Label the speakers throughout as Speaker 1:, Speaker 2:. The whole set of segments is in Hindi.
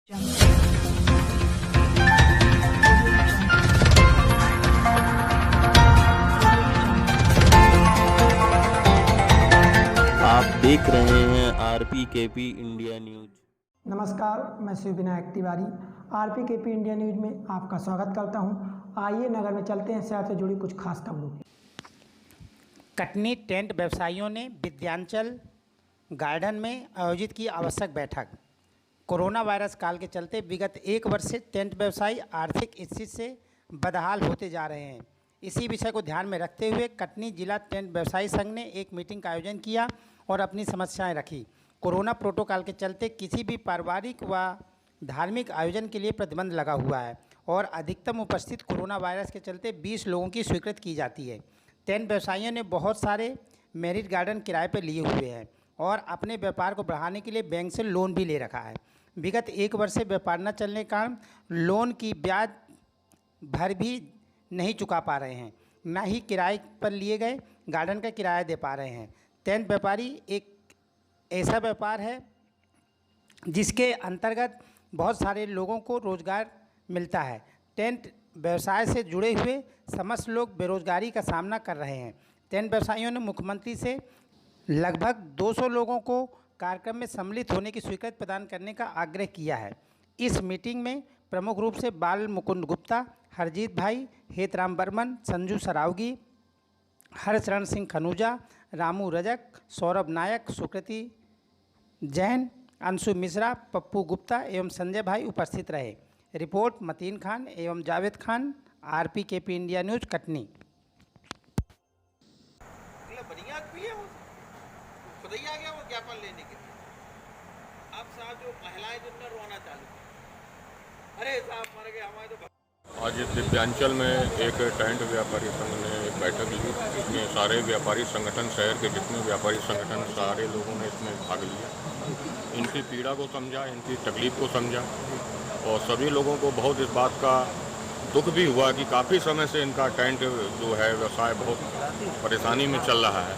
Speaker 1: आप देख रहे हैं RPKP इंडिया न्यूज।
Speaker 2: नमस्कार, मैं Shiv Vinayak Tiwari RPKP India news में आपका स्वागत करता हूं। आइए नगर में चलते हैं शहर से जुड़ी कुछ खास खबरों की।
Speaker 3: कटनी टेंट व्यवसायियों ने विद्यांचल गार्डन में आयोजित की आवश्यक बैठक। कोरोना वायरस काल के चलते विगत एक वर्ष से टेंट व्यवसायी आर्थिक स्थिति से बदहाल होते जा रहे हैं। इसी विषय को ध्यान में रखते हुए कटनी जिला टेंट व्यवसायी संघ ने एक मीटिंग का आयोजन किया और अपनी समस्याएं रखी। कोरोना प्रोटोकॉल के चलते किसी भी पारिवारिक व धार्मिक आयोजन के लिए प्रतिबंध लगा हुआ है और अधिकतम उपस्थित कोरोना वायरस के चलते 20 लोगों की स्वीकृत की जाती है। टेंट व्यवसायियों ने बहुत सारे मैरिज गार्डन किराए पर लिए हुए हैं और अपने व्यापार को बढ़ाने के लिए बैंक से लोन भी ले रखा है। विगत एक वर्ष से व्यापार न चलने के कारण लोन की ब्याज भर भी नहीं चुका पा रहे हैं, न ही किराए पर लिए गए गार्डन का किराया दे पा रहे हैं। टेंट व्यापारी एक ऐसा व्यापार है जिसके अंतर्गत बहुत सारे लोगों को रोज़गार मिलता है। टेंट व्यवसाय से जुड़े हुए समस्त लोग बेरोजगारी का सामना कर रहे हैं। टेंट व्यवसायियों ने मुख्यमंत्री से लगभग 200 लोगों को कार्यक्रम में सम्मिलित होने की स्वीकृति प्रदान करने का आग्रह किया है। इस मीटिंग में प्रमुख रूप से बाल मुकुंद गुप्ता, हरजीत भाई, हेतराम बर्मन, संजू सरावगी, हरचरण सिंह खनूजा, रामू रजक, सौरभ नायक, सुकृति जैन, अंशु मिश्रा, पप्पू गुप्ता एवं संजय भाई उपस्थित रहे। रिपोर्ट मतीन खान एवं Javed Khan, RPKP India news, Katni.
Speaker 4: खुदैया आ गया वो ज्ञापन लेने के लिए। अब साहब जो महिलाएं जिनने रोना चालू किया, अरे साहब मर गए हमारे तो।
Speaker 5: आज इस दिव्यांचल में एक टेंट व्यापारी संघ ने एक बैठक ली, जिसमें सारे व्यापारी संगठन, शहर के जितने व्यापारी संगठन, सारे लोगों ने इसमें भाग लिया। इनकी पीड़ा को समझा, इनकी तकलीफ को समझा और सभी लोगों को बहुत इस बात का दुख भी हुआ कि काफ़ी समय से इनका टेंट जो है व्यवसाय बहुत परेशानी में चल रहा है।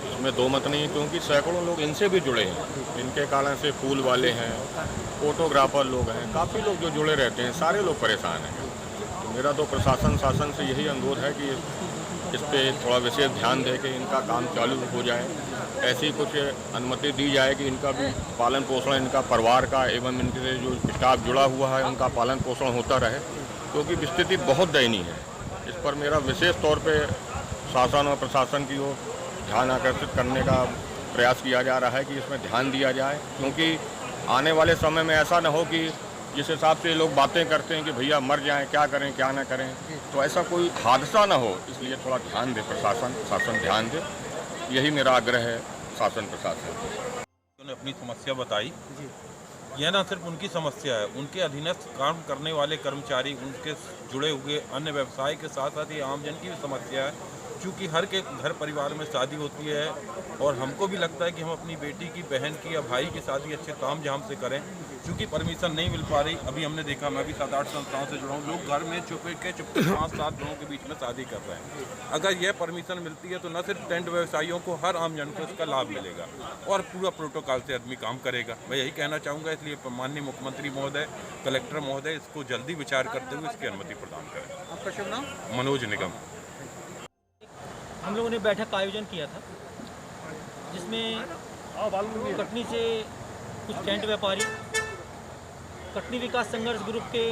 Speaker 5: इसमें दो मत नहीं, क्योंकि सैकड़ों लोग इनसे भी जुड़े हैं। इनके कारण से फूल वाले हैं, फोटोग्राफर लोग हैं, काफ़ी लोग जो जुड़े रहते हैं, सारे लोग परेशान हैं। तो मेरा तो प्रशासन शासन से यही अनुरोध है कि इस पर थोड़ा विशेष ध्यान दे के इनका काम चालू हो जाए। ऐसी कुछ अनुमति दी जाए कि इनका भी पालन पोषण, इनका परिवार का एवं इनके जो स्टाफ जुड़ा हुआ है उनका पालन पोषण होता रहे, क्योंकि स्थिति बहुत दयनीय है। इस पर मेरा विशेष तौर पर शासन और प्रशासन की ओर ध्यान आकर्षित करने का प्रयास किया जा रहा है कि इसमें ध्यान दिया जाए, क्योंकि आने वाले समय में ऐसा न हो कि जिस हिसाब से लोग बातें करते हैं कि भैया मर जाएं, क्या करें क्या ना करें, तो ऐसा कोई हादसा ना हो, इसलिए थोड़ा ध्यान दे शासन ध्यान दे। यही मेरा आग्रह है शासन प्रशासन को।
Speaker 6: उन्होंने अपनी समस्या बताई। यह न सिर्फ उनकी समस्या है, उनके अधीनस्थ काम करने वाले कर्मचारी, उनके जुड़े हुए अन्य व्यवसाय के साथ साथ ये आमजन की भी समस्या है। क्योंकि हर के घर परिवार में शादी होती है और हमको भी लगता है कि हम अपनी बेटी की, बहन की या भाई की शादी अच्छे तामझाम से करें। क्योंकि परमिशन नहीं मिल पा रही, अभी हमने देखा, मैं भी 7-8 संस्थाओं से जुड़ा हूँ, लोग घर में चुपके 5-7 लोगों के बीच में शादी कर रहे हैं। अगर यह परमिशन मिलती है तो न सिर्फ टेंट व्यवसायियों को, हर आम जन को इसका लाभ मिलेगा और पूरा प्रोटोकॉल से आदमी काम करेगा। मैं यही कहना चाहूँगा, इसलिए माननीय मुख्यमंत्री महोदय, कलेक्टर महोदय इसको जल्दी विचार करते हुए इसकी अनुमति प्रदान करें। आपका शुभ नाम? मनोज निगम।
Speaker 7: हम लोगों ने बैठक का आयोजन किया था, जिसमें कटनी से कुछ टेंट व्यापारी, कटनी विकास संघर्ष ग्रुप के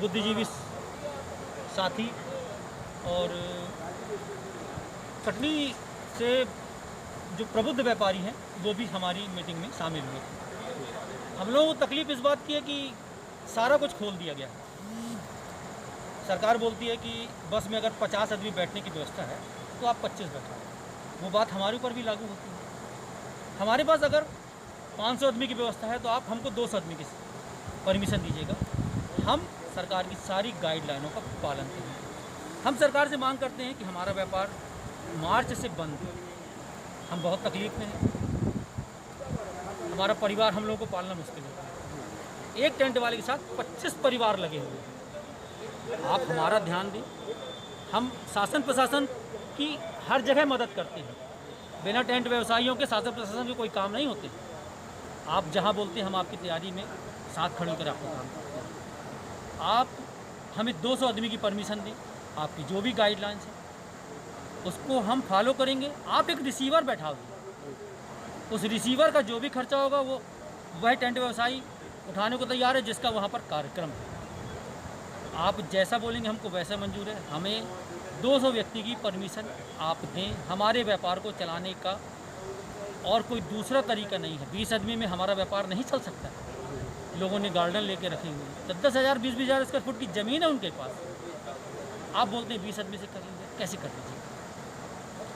Speaker 7: बुद्धिजीवी साथी और कटनी से जो प्रबुद्ध व्यापारी हैं वो भी हमारी मीटिंग में शामिल हुए। हम लोगों को तकलीफ इस बात की है कि सारा कुछ खोल दिया गया है। सरकार बोलती है कि बस में अगर 50 आदमी बैठने की व्यवस्था है तो आप 25 बैठाओ। वो बात हमारे ऊपर भी लागू होती है। हमारे पास अगर 500 आदमी की व्यवस्था है तो आप हमको 200 आदमी की परमिशन दीजिएगा। हम सरकार की सारी गाइडलाइनों का पालन करें। हम सरकार से मांग करते हैं कि हमारा व्यापार मार्च से बंद है। हम बहुत तकलीफ में हैं, हमारा परिवार हम लोगों को पालना मुश्किल है। एक टेंट वाले के साथ 25 परिवार लगे हुए हैं। आप हमारा ध्यान दें। हम शासन प्रशासन की हर जगह मदद करते हैं। बिना टेंट व्यवसायियों के शासन प्रशासन के कोई काम नहीं होते। आप जहाँ बोलते हैं हम आपकी तैयारी में साथ खड़े होकर आपको काम करते हैं। आप हमें 200 आदमी की परमिशन दें, आपकी जो भी गाइडलाइंस है उसको हम फॉलो करेंगे। आप एक रिसीवर बैठाओगे, उस रिसीवर का जो भी खर्चा होगा वो वह टेंट व्यवसायी उठाने को तैयार है जिसका वहाँ पर कार्यक्रम है। आप जैसा बोलेंगे हमको वैसा मंजूर है। हमें 200 व्यक्ति की परमिशन आप दें, हमारे व्यापार को चलाने का और कोई दूसरा तरीका नहीं है। 20 आदमी में हमारा व्यापार नहीं चल सकता। लोगों ने गार्डन लेके रखे हुए हैं, 10,000 20,000 स्क्वायर फुट की ज़मीन है उनके पास। आप बोलते हैं 20 आदमी से कर लीजिए, कैसे कर लीजिए?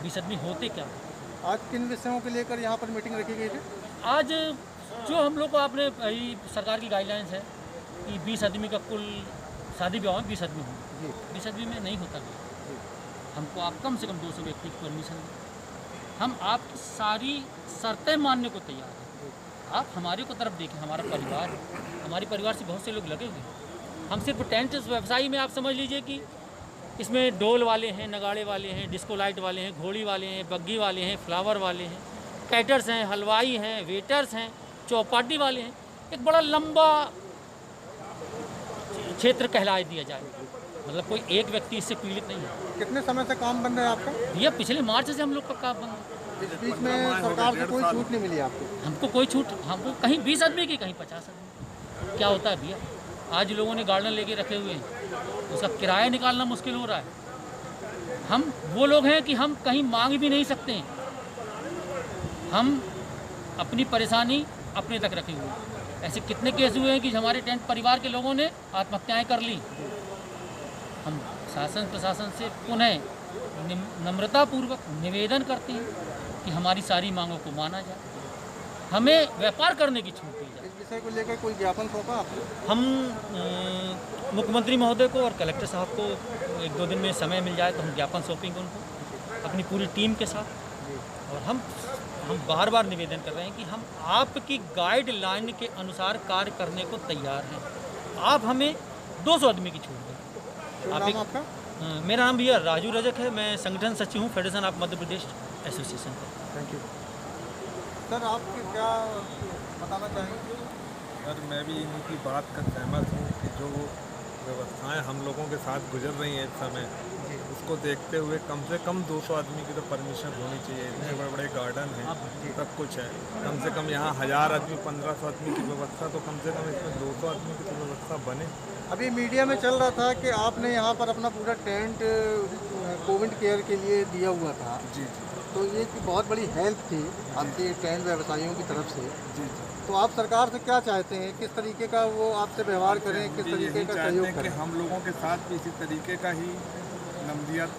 Speaker 7: 20 आदमी होते क्या?
Speaker 8: आज किन विषयों को लेकर यहाँ पर मीटिंग रखी गई थी?
Speaker 7: आज जो हम लोग को आपने यही सरकार की गाइडलाइंस है कि 20 आदमी का कुल शादी ब्याह में 20 आदमी होंगे, 20 आदमी में नहीं होता। हमको आप कम से कम 200 व्यक्ति की परमिशन दें। हम आपकी सारी शर्तें मानने को तैयार हैं। आप हमारे को तरफ देखें, हमारा परिवार है, हमारे परिवार से बहुत से लोग लगे हुए हैं। हम सिर्फ टेंट व्यवसायी में आप समझ लीजिए कि इसमें डोल वाले हैं, नगाड़े वाले हैं, डिस्को लाइट वाले हैं, घोड़ी वाले हैं, बग्गी वाले हैं, फ्लावर वाले हैं, कैटर्स हैं, हलवाई हैं, वेटर्स हैं, चौपाटी वाले हैं। एक बड़ा लंबा क्षेत्र कहला दिया जाए, मतलब कोई एक व्यक्ति इससे पीड़ित नहीं है।
Speaker 8: कितने समय से काम बंद है आपका?
Speaker 7: भैया पिछले मार्च से हम लोग का काम बंद है।
Speaker 8: इस बीच में सरकार से कोई छूट नहीं मिली आपको?
Speaker 7: हमको कोई छूट, हमको कहीं 20 आदमी की, कहीं 50 आदमी। क्या होता है भैया, आज लोगों ने गार्डन लेके रखे हुए हैं, उसका किराया निकालना मुश्किल हो रहा है। हम वो लोग हैं कि हम कहीं मांग भी नहीं सकते हैं। हम अपनी परेशानी अपने तक रखे हुए हैं। ऐसे कितने केस हुए हैं कि हमारे टेंट परिवार के लोगों ने आत्महत्याएं कर ली। हम शासन प्रशासन से पुनः नम्रतापूर्वक निवेदन करते हैं कि हमारी सारी मांगों को माना जाए, हमें व्यापार करने की छूट दी जाए।
Speaker 8: इस विषय को लेकर कोई ज्ञापन सौंपा आपको?
Speaker 7: हम मुख्यमंत्री महोदय को और कलेक्टर साहब को 1-2 दिन में समय मिल जाए तो हम ज्ञापन सौंपेंगे उनको अपनी पूरी टीम के साथ। और हम बार बार निवेदन कर रहे हैं कि हम आपकी गाइडलाइन के अनुसार कार्य करने को तैयार हैं। आप हमें 200 आदमी की छूट दें।
Speaker 8: नाम आपका?
Speaker 7: मेरा नाम भैया राजू रजक है, मैं संगठन सचिव हूँ federation of Madhya Pradesh association का।
Speaker 8: Thank you sir. आप क्या बताना चाहेंगे?
Speaker 9: सर मैं भी इनकी बात का सहमत हूँ कि जो व्यवस्थाएं हम लोगों के साथ गुजर रही हैं इस समय, उसको देखते हुए कम से कम 200 आदमी की तो परमिशन होनी चाहिए। इतने बड़े बड़े गार्डन हैं, सब कुछ है। कम से कम यहाँ 1000 आदमी 1500 आदमी की व्यवस्था, तो कम से कम इसमें 200 आदमी की तो व्यवस्था बने।
Speaker 8: अभी मीडिया में चल रहा था कि आपने यहाँ पर अपना पूरा टेंट कोविड केयर के लिए दिया हुआ था।
Speaker 9: जी।
Speaker 8: तो ये कि बहुत बड़ी हेल्प थी आपके टेंट व्यवसायियों की तरफ से।
Speaker 9: जी।
Speaker 8: तो आप सरकार से क्या चाहते हैं, किस तरीके का वो आपसे व्यवहार करें, किस तरीके का सहयोग करें?
Speaker 9: कि हम लोगों के साथ भी इसी तरीके का ही नमदियत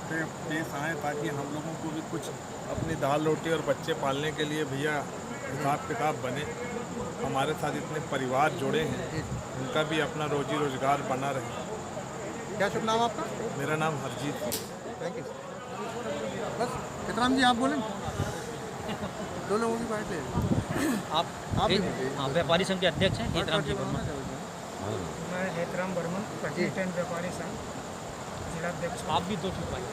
Speaker 9: पे पेश आएँ, ताकि हम लोगों को भी कुछ अपनी दाल रोटी और बच्चे पालने के लिए भैया हिसाब किताब बने। हमारे साथ इतने परिवार जुड़े हैं, उनका भी अपना रोजी रोजगार बना रहे।
Speaker 8: क्या शुभ नाम आपका?
Speaker 9: मेरा नाम हरजीत है।
Speaker 8: Thank you. बस चित्राम जी आप बोलें। 2 लोगों की बात है। आप भी बोलिए।
Speaker 7: हाँ, व्यापारी संघ के अध्यक्ष हैं हेतराम जी वर्मा।
Speaker 2: मैं हेतराम बर्मन, कटनी टेंट व्यापारी संघ जिलाध्यक्ष।
Speaker 7: आप भी 2 ठो पाइए।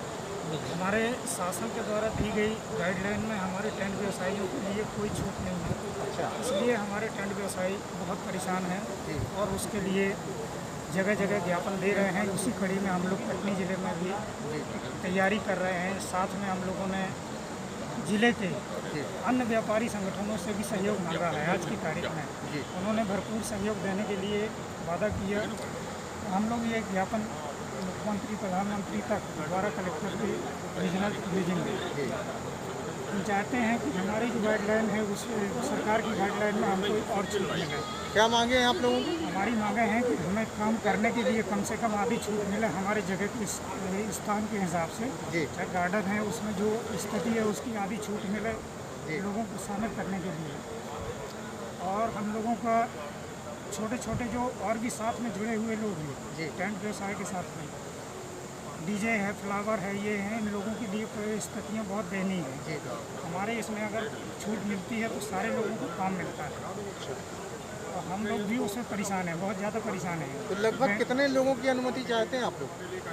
Speaker 2: हमारे शासन के द्वारा दी गई गाइडलाइन में हमारे टेंट व्यवसायियों के लिए कोई छूट नहीं है।
Speaker 8: अच्छा।
Speaker 2: इसलिए हमारे टेंट व्यवसायी बहुत परेशान हैं और उसके लिए जगह जगह ज्ञापन दे रहे हैं। उसी कड़ी में हम लोग कटनी ज़िले में भी तैयारी कर रहे हैं। साथ में हम लोगों ने ज़िले के अन्य व्यापारी संगठनों से भी सहयोग मांगा है। आज की तारीख में उन्होंने भरपूर सहयोग देने के लिए वादा किया। हम लोग ये ज्ञापन मुख्यमंत्री प्रधानमंत्री तक द्वारा कलेक्टर के रीजनल भेजेंगे। हम चाहते हैं कि हमारी जो गाइडलाइन है उस सरकार की गाइडलाइन में हमको और छूट मिले।
Speaker 8: क्या मांगे हैं आप लोगों की?
Speaker 2: हमारी मांगे हैं कि हमें काम करने के लिए कम से कम आधी छूट मिले हमारे जगह के स्थान के हिसाब से। चाहे गार्डन है उसमें जो स्थिति है उसकी आधी छूट मिले लोगों को शामिल करने के लिए। और हम लोगों का छोटे छोटे जो और भी साथ में जुड़े हुए लोग हैं टेंट व्यवसाय के साथ में, डीजे है, फ्लावर है, ये हैं, इन लोगों के लिए परिस्थितियाँ बहुत दयनीय है। हमारे इसमें अगर छूट मिलती है तो सारे लोगों को काम मिलता है। तो हम हम लोग भी उसमें परेशान हैं, बहुत ज़्यादा परेशान हैं।
Speaker 8: तो लगभग कितने लोगों की अनुमति चाहते हैं आप लोग?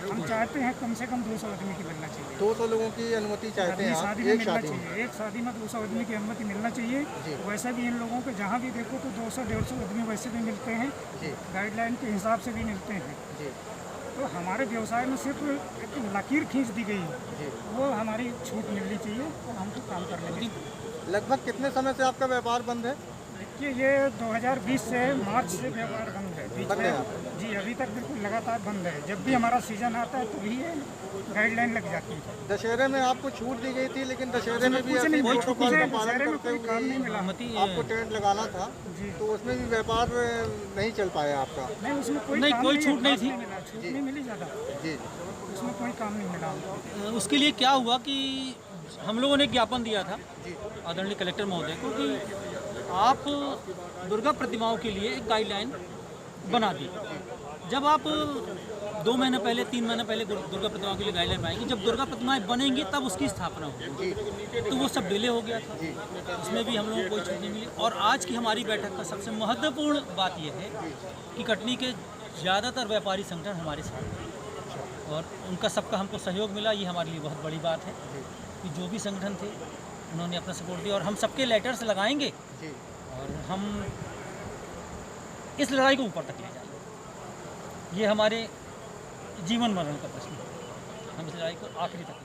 Speaker 2: हम चाहते हैं कम से कम 200 आदमी की मिलना चाहिए।
Speaker 8: 200 लोगों की अनुमति चाहते हैं आप
Speaker 2: शादी में
Speaker 8: एक
Speaker 2: मिलना
Speaker 8: शादी में?
Speaker 2: चाहिए, एक शादी में 200 आदमी की अनुमति मिलना चाहिए। वैसे भी इन लोगों को जहाँ भी देखो तो 200-150 आदमी वैसे भी मिलते हैं, गाइडलाइन के हिसाब से भी मिलते हैं। तो हमारे व्यवसाय में सिर्फ एक लकीर खींच दी गई है, वो हमारी छूट मिलनी चाहिए और हमको काम करने चाहिए।
Speaker 8: लगभग कितने समय से आपका व्यापार बंद है?
Speaker 2: देखिए ये 2020 से मार्च से व्यापार बंद है। बीच
Speaker 8: बंद है
Speaker 2: में जी अभी तक बिल्कुल लगातार बंद है। जब भी हमारा सीजन आता है तो ये गाइडलाइन लग जाती है।
Speaker 8: दशहरे में आपको छूट दी गई थी, लेकिन दशहरे में भी
Speaker 2: कुछ नहीं,
Speaker 8: ऐसे प्रोटोकॉल का पालन
Speaker 2: दशहरे में
Speaker 8: करते
Speaker 2: कोई काम नहीं मिला।
Speaker 8: हुए आपको टेंट लगाना था, तो उसमें भी व्यापार नहीं चल पाया आपका?
Speaker 2: नहीं उसमें कोई
Speaker 7: नहीं,
Speaker 2: काम
Speaker 7: कोई
Speaker 2: नहीं
Speaker 7: छूट नहीं थी।
Speaker 2: मिला, छूट नहीं मिली ज़्यादा,
Speaker 8: जी
Speaker 2: उसमें कोई काम नहीं मिला।
Speaker 7: उसके लिए क्या हुआ कि हम लोगों ने ज्ञापन दिया था आदरणीय कलेक्टर महोदय को कि आप दुर्गा प्रतिमाओं के लिए एक गाइडलाइन बना दी। जब आप 2 महीने पहले 3 महीने पहले दुर्गा प्रतिमाओं के लिए गाइडलाइन बनाएंगे, जब दुर्गा प्रतिमाएं बनेंगी तब उसकी स्थापना होगी, तो वो सब डिले हो गया था। उसमें भी हम लोगों को कोई छूट नहीं मिली। और आज की हमारी बैठक का सबसे महत्वपूर्ण बात यह है कि कटनी के ज़्यादातर व्यापारी संगठन हमारे साथ हैं और उनका सबका हमको सहयोग मिला। ये हमारे लिए बहुत बड़ी बात है कि जो भी संगठन थे उन्होंने अपना सपोर्ट दिया और हम सबके लेटर्स लगाएंगे और हम इस लड़ाई को ऊपर तक ले जाएंगे। ये हमारे जीवन मरण का प्रश्न है, हम इस लड़ाई को आखिरी तक